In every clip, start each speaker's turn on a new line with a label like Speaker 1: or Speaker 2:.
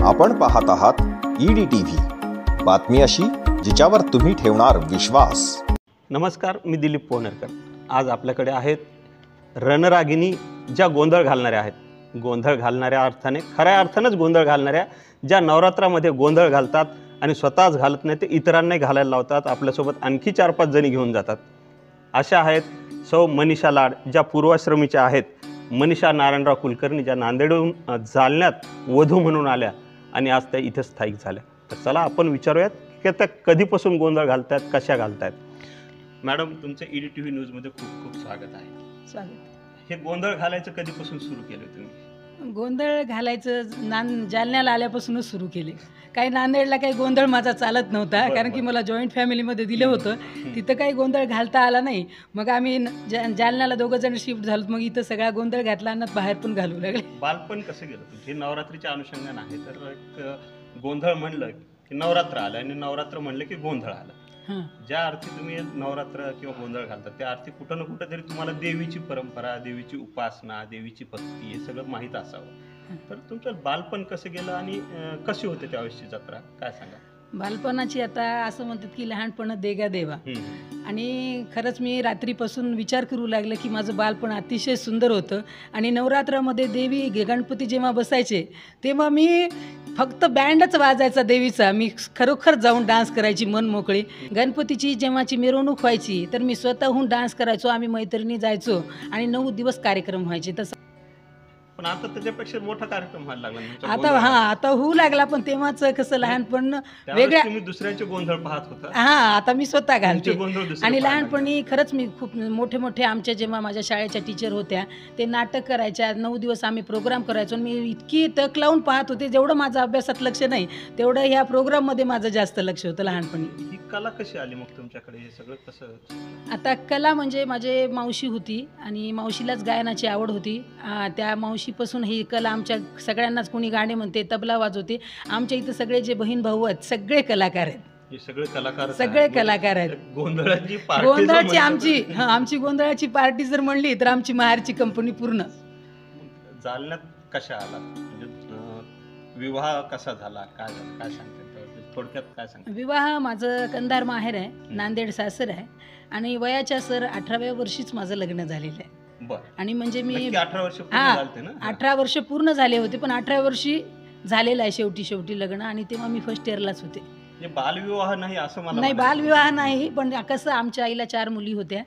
Speaker 1: आपण पाहत आहात EDTV, बातमी अशी जिच्यावर तुम्ही ठेवणार विश्वास।
Speaker 2: नमस्कार, मी दिलीप पोहनरकर। आज आपल्याकडे आहेत रणरागिणी, ज्या गोंधळ घालणाऱ्या आहेत। गोंधळ घालणाऱ्या अर्थाने, खऱ्या अर्थानेच गोंधळ घालणाऱ्या, ज्या नवरात्रामध्ये गोंधळ घालतात आणि स्वतःच घालत नाही ते इतरांनाही घालायला लावतात। आपल्यासोबत आणखी 4-5 जणी घेऊन जातात। अशा आहेत सौ मनीषा लाड, ज्या पूर्वाश्रमीच्या आहेत। मनीषा नारायणराव कुलकर्णी, ज्या नांदेडहून जालन्यात वधू म्हणून आल्या आणि आज त्या इथे स्थायिक झाल्या। तर चला आपण विचारूयात की त्या कधीपासून गोंधळ घालतात, कशा घालतात। मॅडम, तुमचं EDTV न्यूजमध्ये खूप खूप स्वागत आहे।
Speaker 3: स्वागत।
Speaker 2: हे गोंधळ घालायचं कधीपासून सुरू केलं तुम्ही?
Speaker 3: गोंधळ घालायचं जालन्याला आल्यापासूनच सुरू केले। काही नांदेडला काही गोंधळ माझा चालत नव्हता, कारण की मला जॉईंट फॅमिलीमध्ये दिलं होतं, तिथं काही गोंधळ घालता आला नाही। मग आम्ही जालन्याला 2 जण शिफ्ट झालो। मग इथं सगळा गोंधळ घातला आणि बाहेर पण घालू लागले।
Speaker 2: बालपण कसं गेलं तुमचे? नवरात्रीच्या अनुषंगाने आहे तर एक गोंधळ म्हणलं की नवरात्र आलं आणि नवरात्र म्हणलं की गोंधळ आलं। ज्या अर्थी तुम्ही नवरात्र किंवा गोंधळ घालतात त्या अर्थी कुठं ना कुठं तरी तुम्हाला देवीची परंपरा, देवीची उपासना, देवीची भक्ती हे सगळं माहीत असावं। तर तुमचं बालपण कसं गेलं आणि कशी होते त्यावेळेसची जत्रा, काय सांगा?
Speaker 3: बालपणाची आता असं म्हणतात की लहानपण देगा देवा, आणि खरंच मी रात्रीपासून विचार करू लागले की माझं बालपण अतिशय सुंदर होतं। आणि नवरात्रामध्ये देवी गणपती जेव्हा बसायचे तेव्हा मी फक्त बँडच वाजायचा देवीचा, मी खरोखर जाऊन डान्स करायची मन मोकळी। गणपतीची जेव्हाची मिरवणूक व्हायची तर मी स्वतःहून डान्स करायचो, आम्ही मैत्रिणी जायचो आणि 9 दिवस कार्यक्रम व्हायचे। तसं
Speaker 2: पण आता त्याच्यापेक्षा मोठा कार्यक्रम व्हायला लागला
Speaker 3: आता होऊ लागला, पण तेव्हाच कसं लहानपण वेगळ्या,
Speaker 2: तुम्ही दुसऱ्याचे गोंधळ पाहत होता।
Speaker 3: आता मी स्वतः घालते। आणि लहानपणी
Speaker 2: पाहायला
Speaker 3: खरंच मी खूप मोठे आमच्या जेव्हा माझ्या शाळेच्या टीचर होत्या ते नाटक करायच्या, 9 दिवस आम्ही प्रोग्राम करायचो। मी इतकी तक लावून पाहत होते, जेवढं माझं अभ्यासात लक्ष नाही तेवढं ह्या प्रोग्राममध्ये माझं जास्त लक्ष होतं लहानपणी।
Speaker 2: ही कला कशी आली मग तुमच्याकडे? हे सगळं कसं?
Speaker 3: आता कला म्हणजे माझे मावशी होती आणि मावशीलाच गायनाची आवड होती। त्या मावशीपासून ही कला आमच्या सगळ्यांनाच, कोणी गाणे म्हणते, तबला वाजवते। आमच्या इथं सगळे जे बहीण भाऊ आहेत सगळे कलाकार आहेत।
Speaker 2: हे सगळे कलाकार
Speaker 3: आहेत।
Speaker 2: गोंधळाची
Speaker 3: आमची गोंधळाची पार्टी जर म्हणली तर आमची माहेरची कंपनी पूर्ण।
Speaker 2: जालन्यात कशा आला, म्हणजे विवाह कसा झाला, काय झालं, काय सांगता? थोडक्यात काय सांगता?
Speaker 3: विवाह माझं कंधार माहेर आहे, नांदेड सासर आहे। आणि वयाच्या 18व्या वर्षीच माझं लग्न झालेलं आहे। आणि म्हणजे मी
Speaker 2: 18 वर्ष पूर्ण झालते ना?
Speaker 3: 18 वर्ष पूर्ण झाले होते, पण 18 वर्षी झालेलं आहे शेवटी लग्न। आणि तेव्हा मी फर्स्ट इयरलाच होते।
Speaker 2: बालविवाह नाही असं मला
Speaker 3: नाही, बालविवाह नाही, पण कसं आमच्या आईला 4 मुली होत्या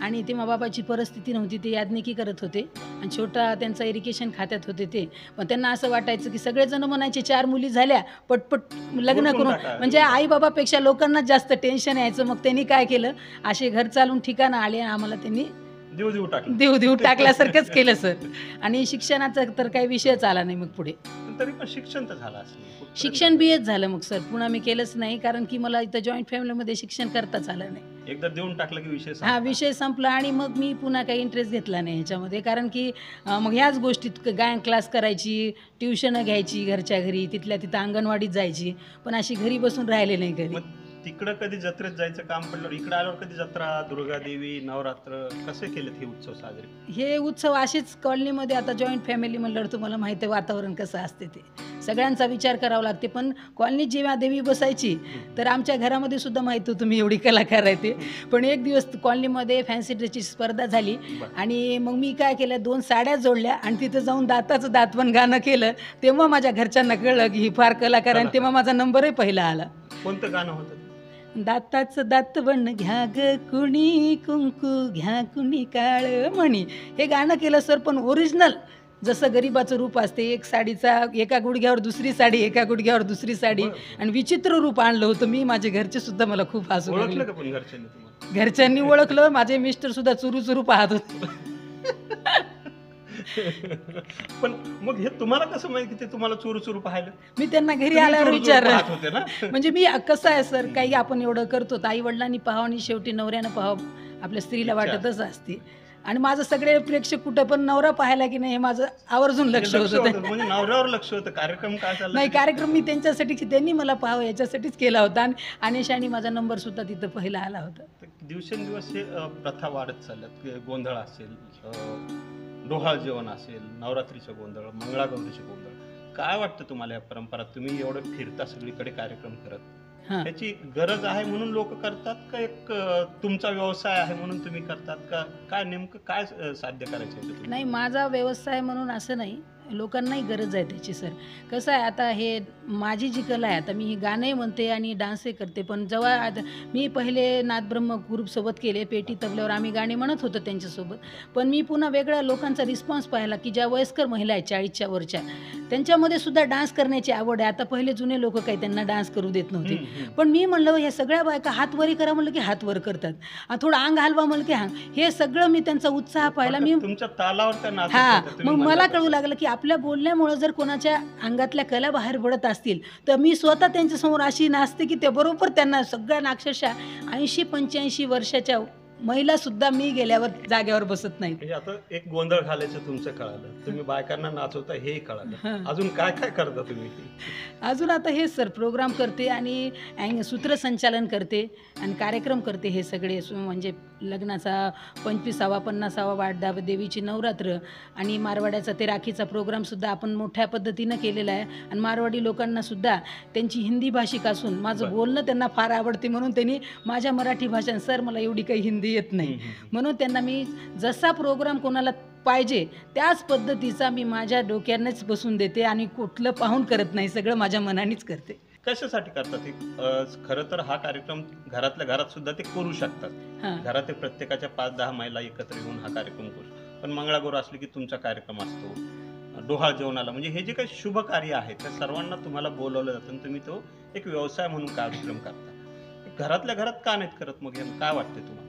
Speaker 3: आणि तेव्हा बाबाची परिस्थिती नव्हती, ते यादनिकी करत होते आणि छोटा त्यांचा इरिगेशन खात्यात होते ते। पण त्यांना असं वाटायचं की सगळेजण म्हणायचे 4 मुली झाल्या पटपट लग्न करून, म्हणजे आई बाबापेक्षा लोकांना जास्त टेन्शन यायचं। मग त्यांनी काय केलं, असे घर चालून ठिकाणं आले, आम्हाला त्यांनी देव टाकल्यासारखंच केलं सर। आणि शिक्षणाचा तर काही विषयच आला नाही मग पुढे।
Speaker 2: तरी पण शिक्षण तर झालं असेल?
Speaker 3: शिक्षण BA झालं मग सर, पुन्हा मी केलंच नाही, कारण की मला इथं जॉईंट फॅमिलीमध्ये शिक्षण करताच आलं नाही।
Speaker 2: एकदा देऊन टाकलं की
Speaker 3: विषय संपला आणि मग मी पुन्हा काही इंटरेस्ट घेतला नाही ह्याच्यामध्ये, कारण की मग ह्याच गोष्टीत गायन क्लास करायची, ट्युशन घ्यायची घरच्या घरी, तिथल्या तिथं अंगणवाडीत जायची, पण अशी घरी बसून राहिले नाही घरी।
Speaker 2: तिकडं कधी जत्रेत जायचं काम पडलं, इकडे आल्यावर कधी जत्रा, दुर्गा देवी, नवरात्र कसे केलेत हे उत्सव साजरे?
Speaker 3: हे उत्सव असेच कॉलनीमध्ये, आता जॉईंट फॅमिली म्हणल्यावर तुम्हाला माहिती आहे वातावरण कसं असते, ते सगळ्यांचा विचार करावा लागते। पण कॉलनीत जेव्हा देवी बसायची तर आमच्या घरामध्ये सुद्धा माहिती होतं मी एवढी कलाकार आहे ते। पण एक दिवस कॉलनीमध्ये फॅन्सी ड्रेसची स्पर्धा झाली आणि मग मी काय केलं, 2 साड्या जोडल्या आणि तिथं जाऊन दाताचं दातवण गाणं केलं। तेव्हा माझ्या घरच्यांना कळलं की ही फार कलाकार आहे, आणि तेव्हा माझा नंबरही पहिला आला।
Speaker 2: कोणतं गाणं होतं?
Speaker 3: दाताचं दातवण घ्या ग कुणी, कुंकू घ्या कुणी काळ म्हणी, हे गाणं केलं सर। पण ओरिजिनल जसं गरिबाचं रूप असते, एक साडीचा एका गुडघ्यावर दुसरी साडी, एका गुडघ्यावर दुसरी साडी, आणि विचित्र रूप आणलं होतं मी। माझे घरचे सुद्धा मला खूप हसू लागले। घरच्यांनी ओळखलं, माझे मिस्टर सुद्धा चुरू पाहत होते।
Speaker 2: पण मग हे तुम्हाला कसं माहिती की ते तुम्हाला चोरू पाहिलं? मी
Speaker 3: त्यांना घरी आल्यावर विचारलं, म्हणजे मी कसं आहे सर, काही आपण एवढं करतो, आई वडिलांनी पाहावं आणि शेवटी नवऱ्यानं पाहावं, आपल्या स्त्रीला वाटतच असते। आणि माझं सगळे प्रेक्षक कुठं पण नवरा पाहायला की नाही हे माझं आवर्जून लक्ष होतं।
Speaker 2: म्हणजे नवऱ्यावर लक्ष होतं, कार्यक्रम काय चालला
Speaker 3: नाही, कार्यक्रम मी त्यांच्यासाठी, त्यांनी मला पाहावं याच्यासाठीच केला होता। आणि आणि माझा नंबर सुद्धा तिथं पहिला आला होता।
Speaker 2: दिवसेंदिवस हे प्रथा वाढत चालल्यात, गोंधळ असेल, डोहाळ जेवण असेल, नवरात्रीचं गोंधळ, मंगळागौरीचे गोंधळ, काय वाटतं तुम्हाला या परंपरा, तुम्ही एवढं फिरता सगळीकडे कार्यक्रम करत,
Speaker 3: हां.
Speaker 2: त्याची गरज आहे म्हणून लोक करतात का एक तुमचा व्यवसाय आहे म्हणून तुम्ही करतात का, काय नेमकं काय साध्य करायचं आहे तुम्ही?
Speaker 3: नाही, माझा व्यवसाय म्हणून असं नाही, लोकांनाही गरज आहे त्याची सर. कसं आहे, आता हे माझी जी कला आहे, आता मी ही गाणंही म्हणते आणि डान्सही करते, पण जेव्हा आता मी पहिले नादब्रह्म ग्रुपसोबत केले, पेटी तबल्यावर आम्ही गाणी म्हणत होतो त्यांच्यासोबत. पण मी पुन्हा वेगळ्या लोकांचा रिस्पॉन्स पाहिला की ज्या वयस्कर महिला आहेत 40च्या वरच्या, त्यांच्यामध्ये सुद्धा डान्स करण्याची आवड आहे. आता पहिले जुने लोक काही त्यांना डान्स करू देत नव्हते, पण मी म्हणलं ह्या सगळ्या बायका हात वरी करा म्हणलं की हात वर करतात, थोडं अंग हलवा म्हणलं की हे सगळं मी त्यांचा उत्साह पाहिला. मी
Speaker 2: तुमच्या तालावर त्या नाचत
Speaker 3: हां,
Speaker 2: होत्या, तुम्ही
Speaker 3: मग मला
Speaker 2: म्हणला
Speaker 3: कळू
Speaker 2: तसं.
Speaker 3: लागलं की आपल्या बोलण्यामुळं जर कोणाच्या अंगातल्या कला बाहेर पडत असतील तर मी स्वतः त्यांच्यासमोर अशी नाचते की ते बरोबर त्यांना सगळ्यांना अक्षरशः 80-85 वर्षाच्या महिलासुद्धा मी गेल्यावर जागेवर बसत नाहीत.
Speaker 2: म्हणजे आता एक गोंधळ घालायचं तुमचं कळालं, तुम्ही बायकांना नाचवता हेही कळालं,
Speaker 3: हां.
Speaker 2: अजून काय काय करता तुम्ही?
Speaker 3: अजून आता हेच सर प्रोग्राम करते आणि सूत्रसंचालन करते आणि कार्यक्रम करते. हे सगळे म्हणजे लग्नाचा 25वा 50वा वाढदा, देवीची नवरात्र आणि मारवाड्याचा ते राखीचा प्रोग्रामसुद्धा आपण मोठ्या पद्धतीनं केलेला आहे. आणि मारवाडी लोकांनासुद्धा त्यांची हिंदी भाषिक असून माझं
Speaker 2: बरं.
Speaker 3: बोलणं त्यांना फार आवडते, म्हणून त्यांनी माझ्या मराठी भाषा, सर मला एवढी काही हिंदी येत नाही, म्हणून त्यांना मी जसा प्रोग्राम कोणाला पाहिजे त्याच पद्धतीचा मी माझ्या डोक्यानेच बसून देते आणि कुठलं पाहून करत नाही, सगळं माझ्या मनानेच करते.
Speaker 2: कशासाठी करतात ते? खरं तर हा कार्यक्रम घरातल्या घरात सुद्धा ते करू शकतात.
Speaker 3: हां.
Speaker 2: घरात ते प्रत्येकाच्या 5-10 महिला एकत्र येऊन हा कार्यक्रम करू शकतात. पण मंगळागौर असली की तुमचा कार्यक्रम असतो, डोहाळ जेवणाला, म्हणजे हे जे काही शुभ कार्य आहे त्या सर्वांना तुम्हाला बोलवलं जातं आणि तुम्ही तो एक व्यवसाय म्हणून कार्यक्रम करता. घरातल्या घरात का नाहीत करत? मग याला काय वाटते तुम्हाला?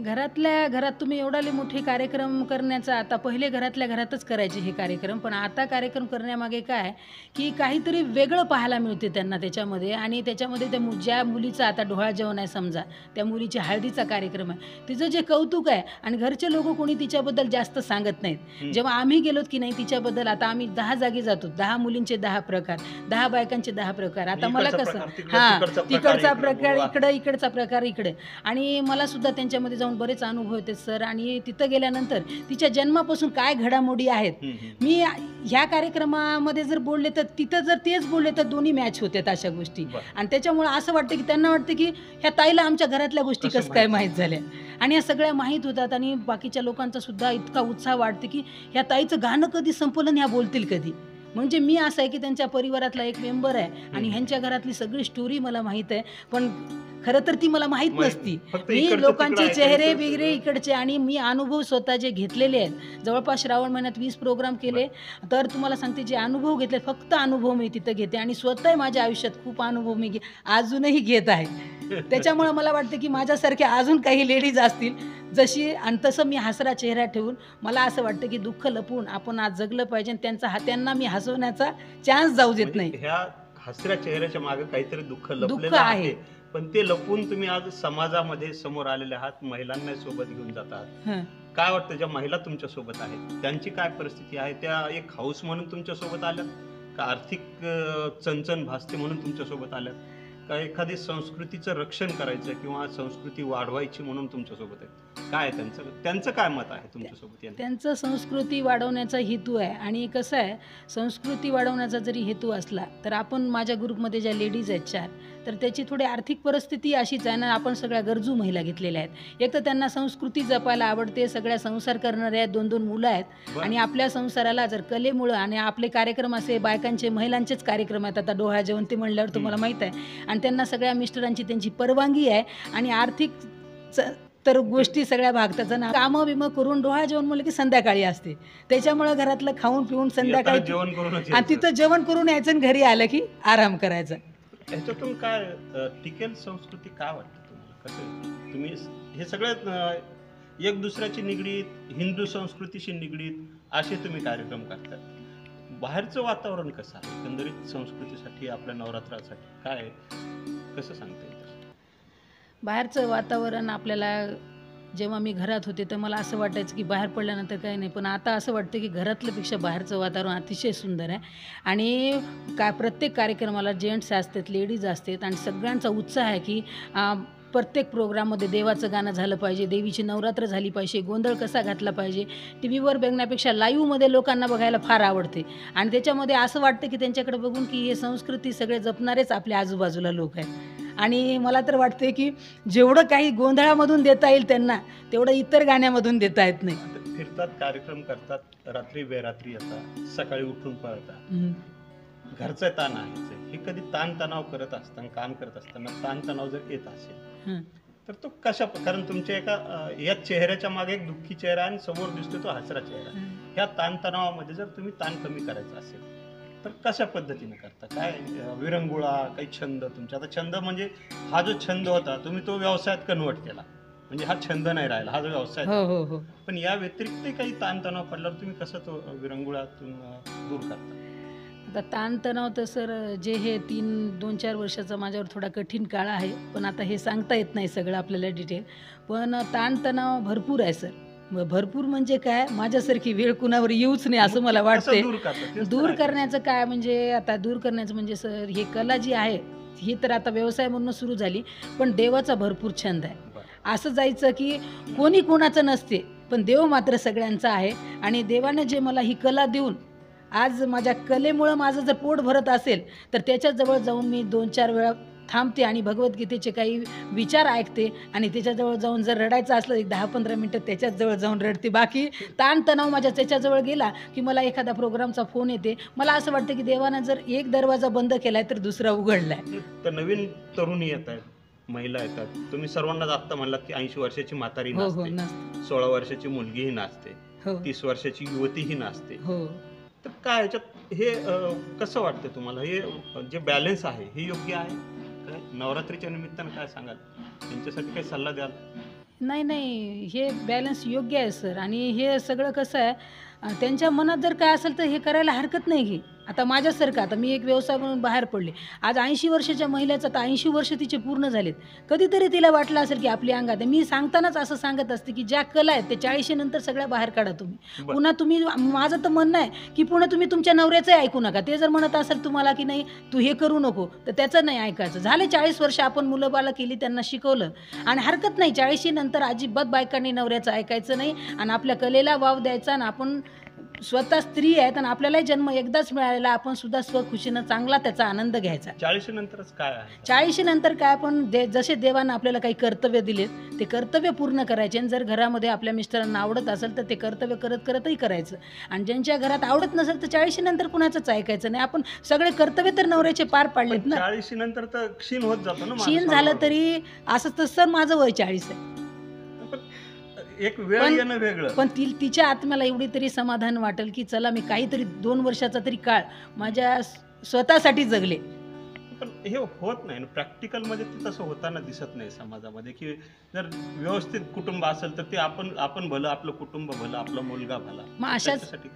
Speaker 3: घरातल्या घरात तुम्ही एवढाले मोठे कार्यक्रम करण्याचा, आता पहिले घरातल्या घरातच करायचे हे कार्यक्रम, पण आता कार्यक्रम करण्यामागे काय की काहीतरी वेगळं पाहायला मिळते त्यांना त्याच्यामध्ये. आणि त्याच्यामध्ये त्या ज्या मुलीचा आता डोहाळ जेवण आहे समजा, त्या मुलीची हळदीचा कार्यक्रम आहे, तिचं जे कौतुक आहे आणि घरचे लोक कोणी तिच्याबद्दल जास्त सांगत नाहीत. जेव्हा आम्ही गेलोत की नाही तिच्याबद्दल, आता आम्ही 10 जागी जातो, 10 मुलींचे 10 प्रकार, 10 बायकांचे 10 प्रकार. आता मला
Speaker 2: इकडचा
Speaker 3: कसं
Speaker 2: प्रकार तिकडे,
Speaker 3: हां,
Speaker 2: तिकडचा
Speaker 3: तिकडचा
Speaker 2: प्रकार
Speaker 3: प्रकार
Speaker 2: इकडे,
Speaker 3: इकडं, इकडचा प्रकार इकडे. आणि मला सुद्धा त्यांच्यामध्ये जाऊन बरेच अनुभव होते सर. आणि तिथं गेल्यानंतर तिच्या जन्मापासून काय घडामोडी आहेत, मी ह्या कार्यक्रमामध्ये जर बोलले तर तिथं जर तेच बोलले तर दोन्ही मॅच होतात अशा गोष्टी.
Speaker 2: बरं.
Speaker 3: आणि त्याच्यामुळे असं वाटतं की त्यांना वाटतं की ह्या ताईला आमच्या घरातल्या गोष्टी
Speaker 2: कसं
Speaker 3: कसं काय
Speaker 2: माहित
Speaker 3: माहीत झाल्या, आणि या सगळ्या माहीत होतात. आणि बाकीच्या लोकांचा सुद्धा इतका उत्साह वाटते की ह्या ताईचं गाणं कधी संपलं, ह्या बोलतील कधी. म्हणजे मी असं आहे की त्यांच्या परिवारातला एक मेंबर आहे आणि ह्यांच्या घरातली सगळी स्टोरी मला माहीत आहे, पण खरं तर ती मला माहीत नसती.
Speaker 2: फक्त
Speaker 3: मी
Speaker 2: इकडचं
Speaker 3: लोकांचे
Speaker 2: तिकडं
Speaker 3: चेहरे
Speaker 2: ऐकायचं
Speaker 3: बिगरे
Speaker 2: सगळं.
Speaker 3: इकडचे आणि मी अनुभव स्वतः जे घेतलेले आहेत, जवळपास श्रावण महिन्यात 20 प्रोग्राम केले, तर तुम्हाला सांगते जे अनुभव घेतले, फक्त अनुभव मी तिथं घेते आणि स्वतः माझ्या आयुष्यात खूप अनुभव मी अजूनही घेत आहे. त्याच्यामुळे मला वाटतं की माझ्यासारख्या अजून काही लेडीज असतील जशी, आणि तसं मी हसरा चेहरा ठेवून, मला असं वाटतं की दुःख लपवून आपण आज जगलं पाहिजे आणि त्यांना मी हसवण्याचा चान्स जाऊ देत नाही.
Speaker 2: म्हणजे ह्या हसऱ्या चेहऱ्याच्या मागे काहीतरी दुःख लपलेलं
Speaker 3: दुःख आहे.
Speaker 2: आहे, पण ते लपवून तुम्ही आज समाजामध्ये समोर आलेले आहात, महिलांना सोबत घेऊन जातात.
Speaker 3: हं.
Speaker 2: काय वाटतं ज्या महिला तुमच्या सोबत आहेत त्यांची काय परिस्थिती आहे? त्या एक हाऊस म्हणून तुमच्या सोबत आल्यात का आर्थिक चणचण भासते म्हणून तुमच्या सोबत आल्यात का एखादी संस्कृतीचं रक्षण करायचं किंवा संस्कृती वाढवायची म्हणून तुमच्या सोबत आहेत? काय त्यांचं काय मत आहे तुमच्यासोबत?
Speaker 3: त्यांचं संस्कृती वाढवण्याचा हेतू आहे. आणि कसं आहे, संस्कृती वाढवण्याचा जरी हेतू असला तर आपण, माझ्या ग्रुपमध्ये ज्या लेडीज आहेत 4, तर त्याची थोडी आर्थिक परिस्थिती अशीच आहे ना, आपण सगळ्या गरजू महिला घेतलेल्या आहेत. एक तर त्यांना संस्कृती जपायला आवडते, सगळ्या संसार करणाऱ्या आहेत, 2-2 मुलं आहेत आणि आपल्या संसाराला जर कलेमुळं, आणि आपले कार्यक्रम असे बायकांचे, महिलांचेच कार्यक्रम आहेत, आता डोहाळ जेवण ते म्हणल्यावर तुम्हाला माहीत आहे, आणि त्यांना सगळ्या मिस्टरांची त्यांची परवानगी आहे आणि आर्थिक तर गोष्टी सगळ्या भागतात ना, कामं बिमं करून डोहाळ जेवण म्हणलं की संध्याकाळी असते, त्याच्यामुळं घरातलं खाऊन पिऊन संध्याकाळी
Speaker 2: जेवण करून
Speaker 3: आणि तिथं जेवण करून यायचं आणि घरी आलं की आराम करायचा.
Speaker 2: ह्याच्यातून काय टिकेल संस्कृती काय वाटतं तुम्हाला? कसं तुम्ही हे सगळं एक दुसऱ्याची निगडीत, हिंदू संस्कृतीशी निगडीत असे तुम्ही कार्यक्रम करतात, बाहेरचं वातावरण कसं आहे एकंदरीत संस्कृतीसाठी, आपल्या नवरात्रासाठी काय, कसं सांगता येईल?
Speaker 3: बाहेरचं वातावरण आपल्याला, जेव्हा मी घरात होते तर मला असं वाटायचं की बाहेर पडल्यानंतर काही नाही, पण आता असं वाटतं की घरातल्यापेक्षा बाहेरचं वातावरण अतिशय सुंदर आहे. आणि प्रत्येक कार्यक्रमाला जेंट्स असतात, लेडीज असतात आणि सगळ्यांचा उत्साह आहे की प्रत्येक प्रोग्राममध्ये देवाचं गाणं झालं पाहिजे, देवीची नवरात्र झाली पाहिजे, गोंधळ कसा घातला पाहिजे. टी व्हीवर बघण्यापेक्षा लाईव्हमध्ये लोकांना बघायला फार आवडते आणि त्याच्यामध्ये असं वाटतं की त्यांच्याकडे बघून की हे संस्कृती सगळे जपणारेच आपल्या आजूबाजूला लोक आहेत. आणि मला तर वाटते की जेवढं काही गोंधळामधून देता येईल त्यांना तेवढं इतर गाण्यामधून देता येत नाही.
Speaker 2: फिरतात, कार्यक्रम करतात, रात्री बेरात्री येतात, सकाळी उठून पळतात. घरचं ताण आहे, हे कधी ताणतणाव करत असताना, काम करत असताना ताणतणाव जर येत असेल तर तो कशा, कारण तुमच्या एका या चेहऱ्याच्या मागे एक दुःखी चेहरा आणि समोर दिसतो तो हसरा चेहरा. ह्या ताणतणावामध्ये जर तुम्ही ताण कमी करायचा असेल तर कशा पद्धतीने करता? काय विरंगुळा, काही छंद तुमचा? आता छंद म्हणजे हा जो छंद होता तुम्ही तो व्यवसायात कन्वर्ट केला, म्हणजे हा छंद नाही राहिला, हा जो व्यवसाय.
Speaker 3: हो.
Speaker 2: पण या व्यतिरिक्त काही ताणतणाव पडल्यावर तुम्ही कसं तो विरंगुळातून दूर करता?
Speaker 3: आता ताणतणाव तर सर जे हे 2-4 वर्षाचा माझ्यावर थोडा कठीण काळ आहे, पण आता हे सांगता येत नाही सगळं आपल्याला डिटेल. पण ताणतणाव भरपूर आहे सर, भरपूर म्हणजे काय, माझ्यासारखी वेळ कुणावर येऊच नाही असं मला वाटते. दूर करण्याचं काय म्हणजे, आता दूर करण्याचं म्हणजे सर हे कला जी आहे ही तर आता व्यवसाय म्हणून सुरू झाली, पण देवाचा भरपूर छंद आहे. असं जायचं की कोणी कोणाचं नसते, पण देव मात्र सगळ्यांचा आहे. आणि देवाने जे मला ही कला देऊन आज माझ्या कलेमुळं माझं जर पोट भरत असेल तर त्याच्याजवळ जाऊन मी 2-4 वेळा थांबते आणि भगवद्गीतेचे काही विचार ऐकते आणि त्याच्याजवळ जाऊन जर रडायचं असलं 10-15 मिनटं त्याच्याचजवळ जाऊन रडते. बाकी ताणतणाव माझ्या त्याच्याजवळ गेला की मला एखादा प्रोग्रामचा फोन येते. मला असं वाटतं की देवानं जर एक दरवाजा बंद केलाय तर दुसरा उघडलाय.
Speaker 2: तर नवीन तरुणी येत आहेत, महिला येतात, तुम्ही सर्वांनाच आत्ता म्हणलात की 80 वर्षाची म्हातारी नाचते, 16 वर्षाची मुलगीही नाचते, 30 वर्षाची युवतीही नाचते. तर काय याच्यात हे कसं वाटतं तुम्हाला, हे जे बॅलन्स आहे हे योग्य आहे? काय नवरात्रीच्या निमित्तानं काय सांगाल, त्यांच्यासाठी काही सल्ला द्याल?
Speaker 3: नाही, हे बॅलन्स योग्य आहे सर. आणि हे सगळं कसं आहे, त्यांच्या मनात जर काय असेल तर हे करायला हरकत नाही की. आता माझ्यासारखं, आता मी एक व्यवसाय म्हणून बाहेर पडले, आज 80 वर्षाच्या महिलेचं तर 80 वर्ष तिचे पूर्ण झालेत. कधीतरी तिला वाटलं असेल की आपली अंगात आहे. मी सांगतानाच असं सांगत असते की ज्या कला आहेत ते 40 नंतर सगळ्या बाहेर काढा तुम्ही. पुन्हा तुम्ही, माझं तर म्हणणं आहे की पुन्हा तुम्ही तुमच्या नवऱ्याचं ऐकू नका. ते जर म्हणत असेल तुम्हाला की नाही तू हे करू नको, तर त्याचं नाही ऐकायचं. झाले 40 वर्ष आपण मुलं बाळं केली, त्यांना शिकवलं आणि हरकत नाही. 40 नंतर अजिबात बायकांनी नवऱ्याचं ऐकायचं नाही आणि आपल्या कलेला वाव द्यायचा. आणि आपण स्वतः स्त्री आहेत आणि आपल्यालाही जन्म एकदाच मिळालेला, आपण सुद्धा स्वखुशीनं चांगला त्याचा आनंद घ्यायचा.
Speaker 2: 40 नंतरच काय आहे?
Speaker 3: 40 नंतर काय, आपण जसे देवानं आपल्याला काही कर्तव्य दिलेत ते कर्तव्य पूर्ण करायचे. आणि जर घरामध्ये आपल्या मिस्टरांना आवडत असेल तर ते कर्तव्य करतही करायचं. आणि ज्यांच्या घरात आवडत नसेल तर 40 नंतर कुणाचंच ऐकायचं नाही. आपण सगळे कर्तव्य तर नवऱ्याचे पार पाडलेत ना.
Speaker 2: 40 नंतर तर क्षीण होत जातो ना.
Speaker 3: क्षीण झालं तरी असं तसं माझं वय 40 आहे.
Speaker 2: एक वेळ येणं वेगळं.
Speaker 3: पण तिच्या आत्म्याला एवढी तरी समाधान वाटेल की चला मी काहीतरी 2 वर्षाचा तरी काळ माझ्या स्वतःसाठी जगले.
Speaker 2: पण हे होत नाही ना प्रॅक्टिकल मध्ये, ते तसं होताना दिसत नाही समाजामध्ये. की जर व्यवस्थित कुटुंब असेल तर ते आपण भलं, आपलं कुटुंब भलं, आपला मुलगा भला.
Speaker 3: मग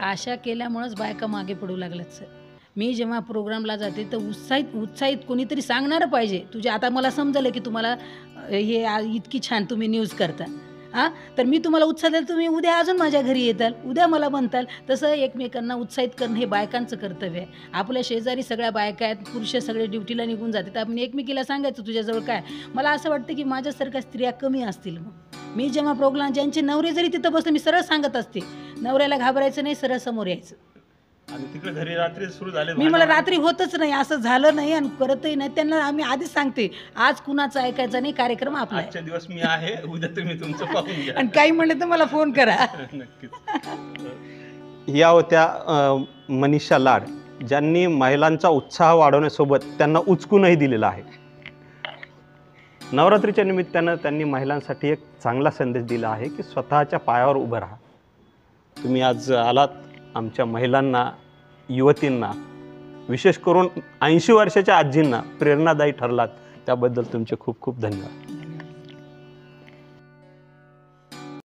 Speaker 3: आशा केल्यामुळेच बायका मागे पडू लागल्यात सर. मी जेव्हा प्रोग्रामला जाते तर उत्साहित कोणीतरी सांगणारं पाहिजे. तुझे आता मला समजलं की तुम्हाला हे इतकी छान तुम्ही न्यूज करता, तर मी तुम्हाला उत्साह द्याल, तुम्ही उद्या अजून माझ्या घरी येताल, उद्या मला म्हणताल. तसं एकमेकांना उत्साहित करणं हे बायकांचं कर्तव्य आहे. आपल्या शेजारी सगळ्या बायका आहेत, पुरुष सगळे ड्युटीला निघून जाते, तर आपण एकमेकीला सांगायचं तुझ्याजवळ काय. मला असं वाटतं की माझ्यासारख्या स्त्रिया कमी असतील. मग मी जेव्हा प्रोग्राम, ज्यांचे नवरे जरी तिथं बसले, मी सरळ सांगत असते नवऱ्याला घाबरायचं नाही, सरळ समोर यायचं.
Speaker 2: आणि तिकडे घरी रात्री सुरू झाले,
Speaker 3: मला रात्री होतच नाही, असं झालं नाही आणि करतही नाही. त्यांना आम्ही आधीच सांगते आज कुणाचं ऐकायचं नाही, कार्यक्रम आपला.
Speaker 2: आजच्या दिवस मी आहे, उद्या तुम्ही तुमचं पाहून घ्या.
Speaker 3: आणि काही म्हणले तर मला फोन करा.
Speaker 2: नक्कीच. या होत्या मनीषा लाड, ज्यांनी महिलांचा उत्साह वाढवण्यासोबत त्यांना उचकूनही दिलेला आहे. नवरात्रीच्या निमित्तानं त्यांनी महिलांसाठी एक चांगला संदेश दिला आहे की स्वतःच्या पायावर उभं राहा. तुम्ही आज आलात, आमच्या महिलांना, युवतींना, विशेष करून 80 वर्षाच्या आजींना प्रेरणादायी ठरलात, त्याबद्दल तुमचे खूप खूप धन्यवाद.